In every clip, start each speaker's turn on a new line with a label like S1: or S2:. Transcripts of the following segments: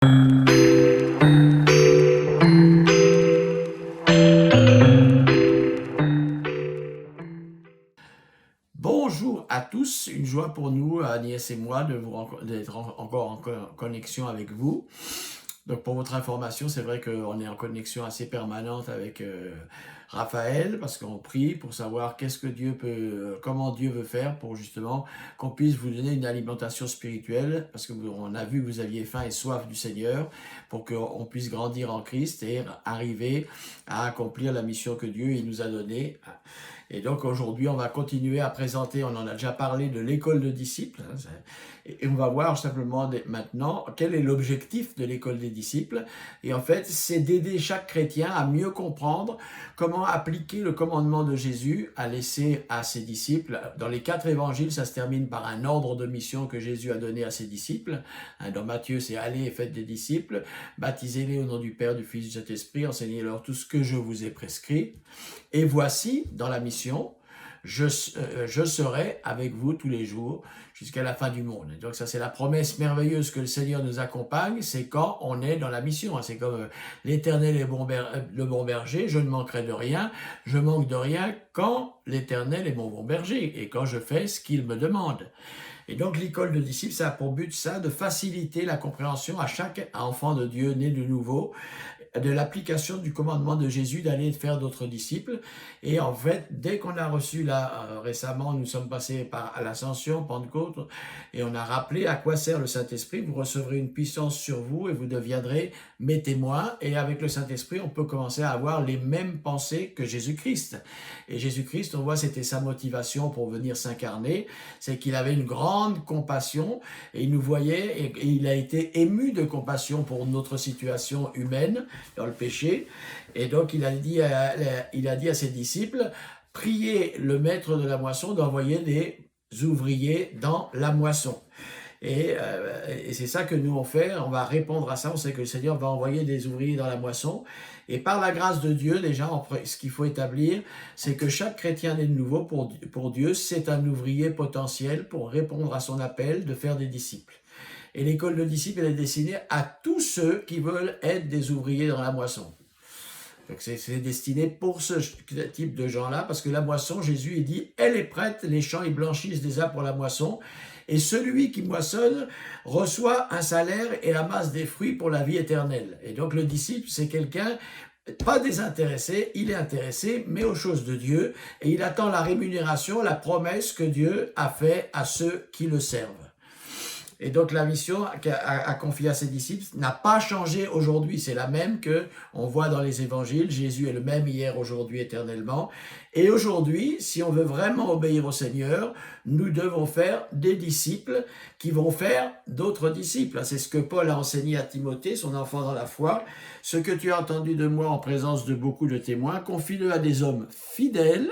S1: Bonjour à tous, une joie pour nous, Agnès et moi, d'être encore en connexion avec vous. Donc pour votre information, c'est vrai qu'on est en connexion assez permanente avec Raphaël, parce qu'on prie pour savoir comment Dieu veut faire pour justement qu'on puisse vous donner une alimentation spirituelle, parce qu'on a vu que vous aviez faim et soif du Seigneur, pour qu'on puisse grandir en Christ et arriver à accomplir la mission que Dieu nous a donnée. Et donc aujourd'hui, on va continuer à présenter, on en a déjà parlé, de l'école de disciples, et on va voir simplement maintenant quel est l'objectif de l'école des disciples. Et en fait, c'est d'aider chaque chrétien à mieux comprendre comment appliquer le commandement de Jésus à laisser à ses disciples. Dans les 4 évangiles, ça se termine par un ordre de mission que Jésus a donné à ses disciples. Dans Matthieu, c'est « Allez et faites des disciples, baptisez-les au nom du Père, du Fils, du Saint-Esprit, enseignez-leur tout ce que je vous ai prescrit. Et voici, dans la mission, je serai avec vous tous les jours jusqu'à la fin du monde. » Et donc ça, c'est la promesse merveilleuse que le Seigneur nous accompagne, c'est quand on est dans la mission. C'est comme l'Éternel est le bon berger, je ne manquerai de rien, je manque de rien quand l'Éternel est mon bon berger et quand je fais ce qu'il me demande. Et donc l'école de disciples, ça a pour but de faciliter la compréhension à chaque enfant de Dieu né de nouveau, de l'application du commandement de Jésus d'aller faire d'autres disciples. Et en fait, dès qu'on a reçu récemment, nous sommes passés par l'Ascension, Pentecôte, et on a rappelé à quoi sert le Saint-Esprit. Vous recevrez une puissance sur vous et vous deviendrez mes témoins. Et avec le Saint-Esprit, on peut commencer à avoir les mêmes pensées que Jésus-Christ. Et Jésus-Christ, on voit, c'était sa motivation pour venir s'incarner, c'est qu'il avait une grande compassion et il nous voyait et il a été ému de compassion pour notre situation humaine dans le péché. Et donc il a dit à ses disciples, priez le maître de la moisson d'envoyer des ouvriers dans la moisson. Et c'est ça que nous on fait, on va répondre à ça, on sait que le Seigneur va envoyer des ouvriers dans la moisson. Et par la grâce de Dieu, déjà, ce qu'il faut établir, c'est que chaque chrétien né de nouveau pour Dieu, c'est un ouvrier potentiel pour répondre à son appel de faire des disciples. Et l'école de disciples, elle est destinée à tous ceux qui veulent être des ouvriers dans la moisson. Donc c'est destiné pour ce type de gens-là, parce que la moisson, Jésus, il dit, elle est prête, les champs, ils blanchissent déjà pour la moisson, et celui qui moissonne reçoit un salaire et amasse des fruits pour la vie éternelle. Et donc le disciple, c'est quelqu'un pas désintéressé, il est intéressé, mais aux choses de Dieu, et il attend la rémunération, la promesse que Dieu a fait à ceux qui le servent. Et donc la mission qu'a confiée à ses disciples n'a pas changé aujourd'hui, c'est la même que on voit dans les évangiles. Jésus est le même hier, aujourd'hui, éternellement. Et aujourd'hui, si on veut vraiment obéir au Seigneur, nous devons faire des disciples qui vont faire d'autres disciples. C'est ce que Paul a enseigné à Timothée, son enfant dans la foi. Ce que tu as entendu de moi en présence de beaucoup de témoins, confie-le à des hommes fidèles,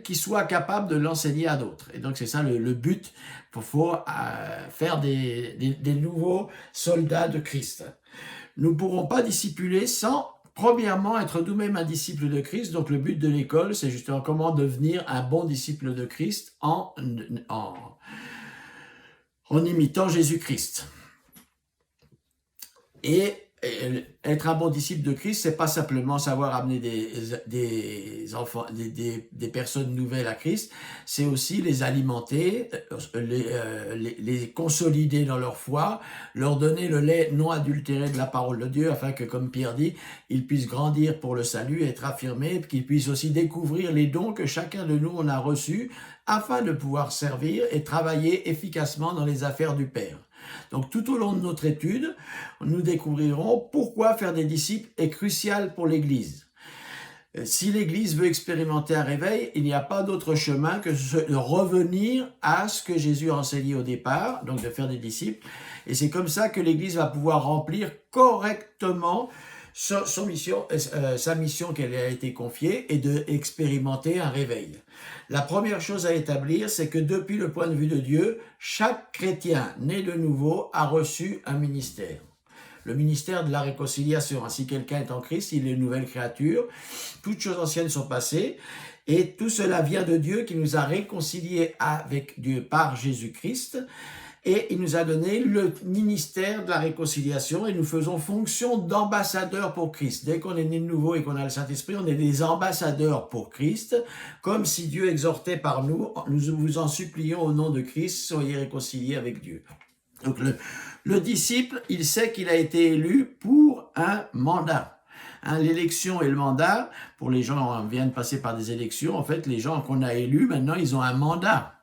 S1: qui soient capables de l'enseigner à d'autres. Et donc c'est ça le but. Il faut faire des nouveaux soldats de Christ. Nous ne pourrons pas discipuler sans premièrement être nous-mêmes un disciple de Christ. Donc le but de l'école, c'est justement comment devenir un bon disciple de Christ en imitant Jésus-Christ. Et être un bon disciple de Christ, c'est pas simplement savoir amener des enfants, des personnes nouvelles à Christ, c'est aussi les alimenter, les consolider dans leur foi, leur donner le lait non adultéré de la parole de Dieu, afin que, comme Pierre dit, ils puissent grandir pour le salut, être affirmés, qu'ils puissent aussi découvrir les dons que chacun de nous on a reçus, afin de pouvoir servir et travailler efficacement dans les affaires du Père. Donc tout au long de notre étude, nous découvrirons pourquoi faire des disciples est crucial pour l'Église. Si l'Église veut expérimenter un réveil, il n'y a pas d'autre chemin que de revenir à ce que Jésus a enseigné au départ, donc de faire des disciples. Et c'est comme ça que l'Église va pouvoir remplir correctement sa mission qu'elle a été confiée et d'expérimenter un réveil. La première chose à établir, c'est que depuis le point de vue de Dieu, chaque chrétien né de nouveau a reçu un ministère. Le ministère de la réconciliation. Si quelqu'un est en Christ, il est une nouvelle créature. Toutes choses anciennes sont passées. Et tout cela vient de Dieu qui nous a réconciliés avec Dieu par Jésus-Christ. et il nous a donné le ministère de la réconciliation et nous faisons fonction d'ambassadeurs pour Christ. Dès qu'on est né de nouveau et qu'on a le Saint-Esprit, on est des ambassadeurs pour Christ, comme si Dieu exhortait par nous, nous vous en supplions au nom de Christ, soyez réconciliés avec Dieu. Donc le disciple, il sait qu'il a été élu pour un mandat. L'élection et le mandat, pour les gens qui viennent passer par des élections, en fait, les gens qu'on a élus, maintenant, ils ont un mandat.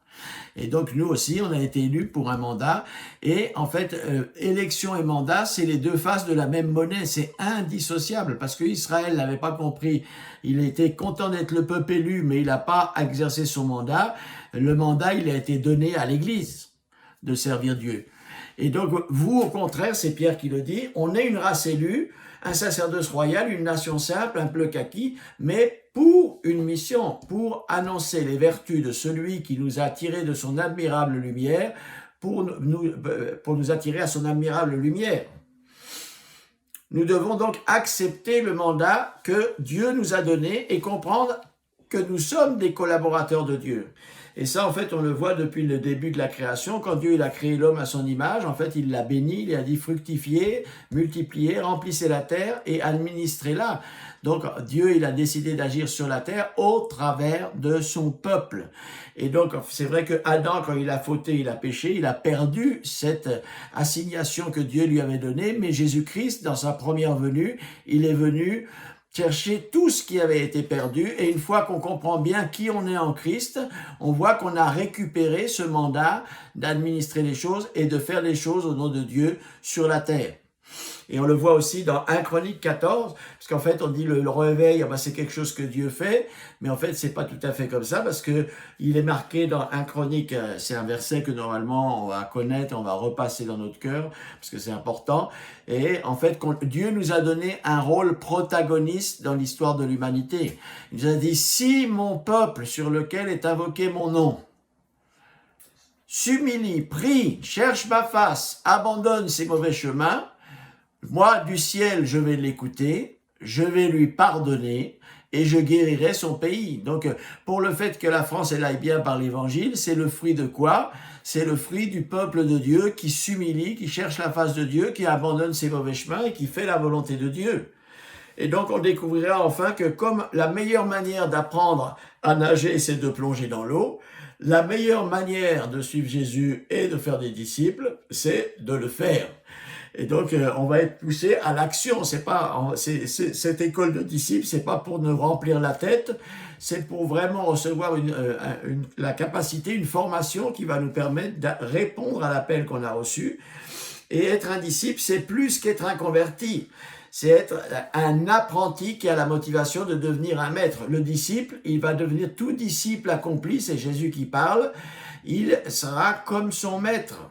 S1: Et donc, nous aussi, on a été élus pour un mandat. Et en fait, élection et mandat, c'est les deux faces de la même monnaie. C'est indissociable parce que Israël n'avait pas compris. Il était content d'être le peuple élu, mais il n'a pas exercé son mandat. Le mandat, il a été donné à l'Église de servir Dieu. Et donc, vous, au contraire, c'est Pierre qui le dit, on est une race élue, un sacerdoce royal, une nation simple, un peuple acquis, mais pour une mission, pour annoncer les vertus de celui qui nous a tirés de son admirable lumière, pour nous attirer à son admirable lumière. Nous devons donc accepter le mandat que Dieu nous a donné et comprendre que nous sommes des collaborateurs de Dieu. Et ça, en fait, on le voit depuis le début de la création. Quand Dieu il a créé l'homme à son image, en fait, il l'a béni, il a dit fructifiez, multipliez, remplissez la terre et administrez-la. Donc, Dieu, il a décidé d'agir sur la terre au travers de son peuple. Et donc, c'est vrai que Adam, quand il a fauté, il a péché, il a perdu cette assignation que Dieu lui avait donnée. Mais Jésus-Christ, dans sa première venue, il est venu chercher tout ce qui avait été perdu, et une fois qu'on comprend bien qui on est en Christ, on voit qu'on a récupéré ce mandat d'administrer les choses et de faire les choses au nom de Dieu sur la terre. Et on le voit aussi dans 1 Chronique 14, parce qu'en fait, on dit le réveil, c'est quelque chose que Dieu fait, mais en fait, c'est pas tout à fait comme ça, parce que il est marqué dans 1 Chronique, c'est un verset que normalement, on va connaître, on va repasser dans notre cœur, parce que c'est important, et en fait, Dieu nous a donné un rôle protagoniste dans l'histoire de l'humanité. Il nous a dit, si mon peuple sur lequel est invoqué mon nom, s'humilie, prie, cherche ma face, abandonne ses mauvais chemins, moi, du ciel, je vais l'écouter, je vais lui pardonner et je guérirai son pays. Donc, pour le fait que la France, elle aille bien par l'évangile, c'est le fruit de quoi? C'est le fruit du peuple de Dieu qui s'humilie, qui cherche la face de Dieu, qui abandonne ses mauvais chemins et qui fait la volonté de Dieu. Et donc, on découvrira enfin que comme la meilleure manière d'apprendre à nager, c'est de plonger dans l'eau, la meilleure manière de suivre Jésus et de faire des disciples, c'est de le faire. Et donc, on va être poussé à l'action. Cette école de disciples, c'est pas pour nous remplir la tête, c'est pour vraiment recevoir la capacité, une formation qui va nous permettre de répondre à l'appel qu'on a reçu. Et être un disciple, c'est plus qu'être un converti. C'est être un apprenti qui a la motivation de devenir un maître. Le disciple, il va devenir tout disciple accompli, c'est Jésus qui parle. Il sera comme son maître.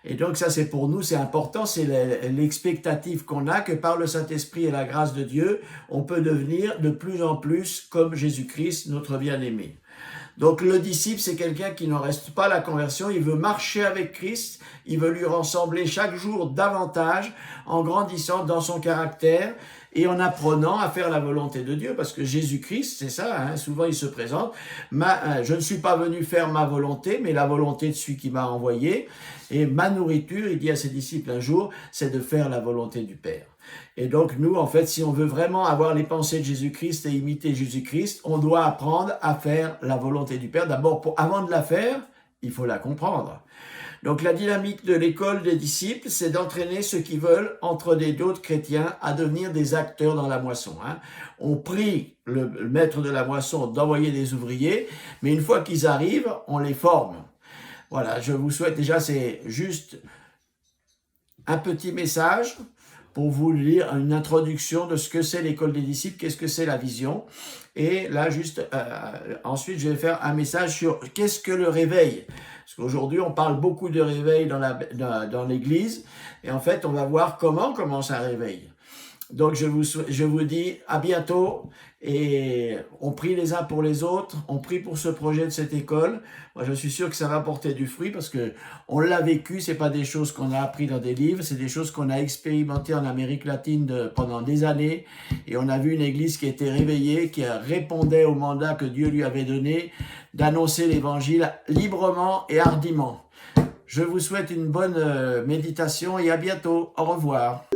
S1: Et donc ça, c'est pour nous, c'est important, c'est l'expectative qu'on a que par le Saint-Esprit et la grâce de Dieu, on peut devenir de plus en plus comme Jésus-Christ, notre bien-aimé. Donc le disciple, c'est quelqu'un qui n'en reste pas à la conversion, il veut marcher avec Christ, il veut lui ressembler chaque jour davantage en grandissant dans son caractère et en apprenant à faire la volonté de Dieu, parce que Jésus-Christ, c'est ça, souvent il se présente, je ne suis pas venu faire ma volonté, mais la volonté de celui qui m'a envoyé, et ma nourriture, il dit à ses disciples un jour, c'est de faire la volonté du Père. Et donc nous, en fait, si on veut vraiment avoir les pensées de Jésus-Christ et imiter Jésus-Christ, on doit apprendre à faire la volonté du Père. D'abord, avant de la faire, il faut la comprendre. Donc la dynamique de l'école des disciples, c'est d'entraîner ceux qui veulent, entre d'autres chrétiens, à devenir des acteurs dans la moisson. On prie le maître de la moisson d'envoyer des ouvriers, mais une fois qu'ils arrivent, on les forme. Voilà, je vous souhaite déjà, c'est juste un petit message pour vous lire une introduction de ce que c'est l'école des disciples, qu'est-ce que c'est la vision. Et là, juste, ensuite, je vais faire un message sur qu'est-ce que le réveil. Parce qu'aujourd'hui, on parle beaucoup de réveil dans l'Église. Et en fait, on va voir comment commence un réveil. Donc, je vous dis à bientôt. Et on prie les uns pour les autres. On prie pour ce projet de cette école. Moi, je suis sûr que ça va porter du fruit parce que on l'a vécu. C'est pas des choses qu'on a appris dans des livres. C'est des choses qu'on a expérimentées en Amérique latine pendant des années. Et on a vu une église qui était réveillée, qui répondait au mandat que Dieu lui avait donné d'annoncer l'évangile librement et hardiment. Je vous souhaite une bonne méditation et à bientôt. Au revoir.